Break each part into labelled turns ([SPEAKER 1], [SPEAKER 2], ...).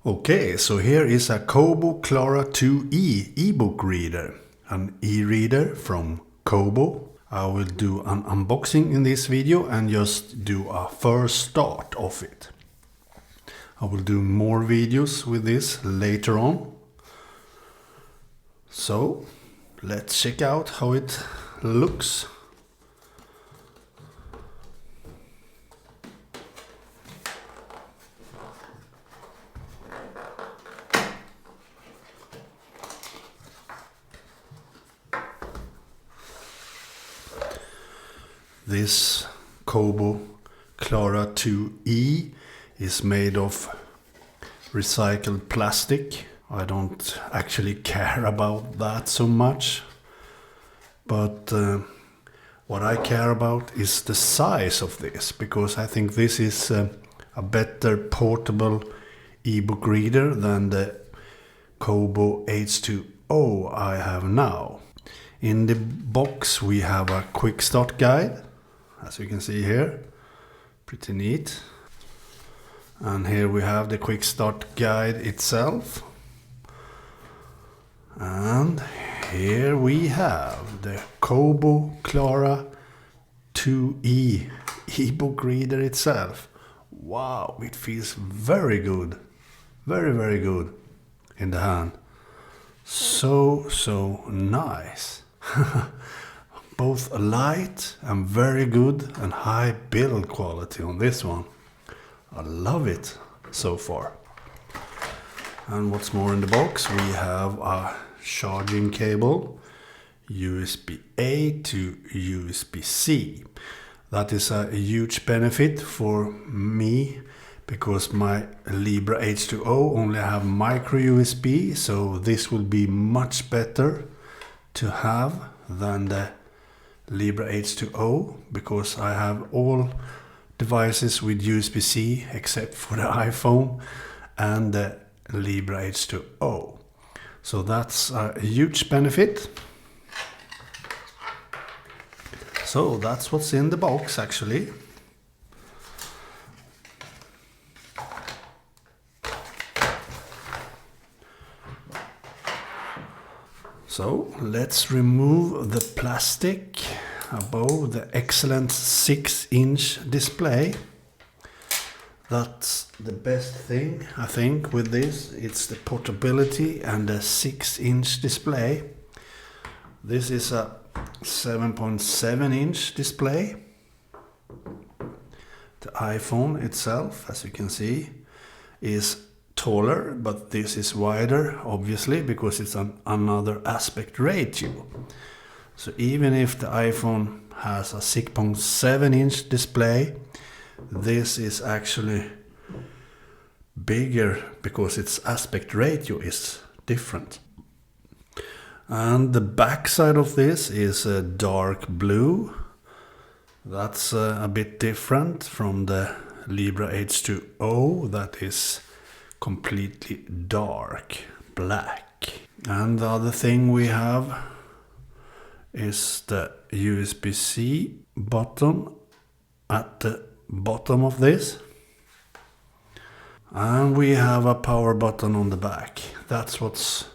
[SPEAKER 1] Okay, so here is a Kobo Clara 2e ebook reader, an e-reader from Kobo. I will do an unboxing in this video and just do a first start of it. I will do more videos with this later on. So let's check out how it looks. This Kobo Clara 2e is made of recycled plastic. I don't actually care about that so much, but what I care about is the size of this, because I think this is a better portable ebook reader than the Kobo H2O I have now. In the box we have a quick start guide, as you can see here, pretty neat. And here we have the quick start guide itself. And here we have the Kobo Clara 2e ebook reader itself. Wow, it feels very good. Very good in the hand. So nice. Both light and very good and high build quality on this one. I love it so far. And what's more in the box, we have a charging cable, USB-A to USB-C. That is a huge benefit for me, because my Libra H2O only have micro USB, so this will be much better to have than the Libra H2O, because I have all devices with USB-C except for the iPhone and the Libra H2O. So that's a huge benefit. So that's what's in the box actually. So let's remove the plastic above the excellent 6-inch display. That's the best thing, I think, with this. It's the portability and the 6-inch display. This is a 7.7-inch display. The iPhone itself, as you can see, is taller, but this is wider, obviously, because it's another aspect ratio. So even if the iPhone has a 6.7-inch display, this is actually bigger because its aspect ratio is different. And the back side of this is a dark blue. That's a bit different from the Libra H2O, that is completely dark black. And the other thing we have is the USB-C button at the bottom of this, and we have a power button on the back. That's what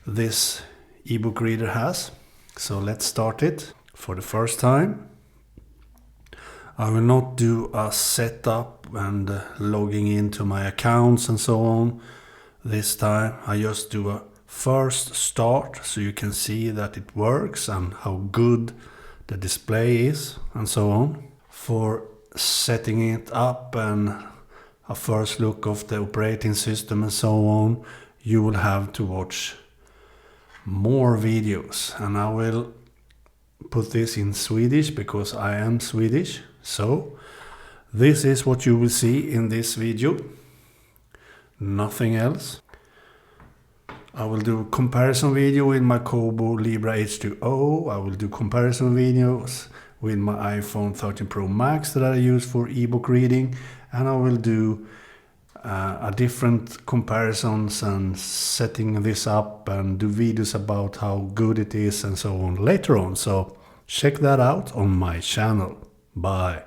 [SPEAKER 1] this ebook reader has. So let's start it for the first time. I will not do a setup and logging into my accounts and so on this time. I just do a first start so you can see that it works and how good the display is and so on. For setting it up and a first look of the operating system and so on, you will have to watch more videos, and I will put this in Swedish because I am Swedish. So this is what you will see in this video, nothing else. I will do a comparison video with my Kobo Libra H2O. I will do comparison videos with my iPhone 13 Pro Max that I use for ebook reading, and I will do a different comparisons and setting this up and do videos about how good it is and so on later on. So check that out on my channel. Bye.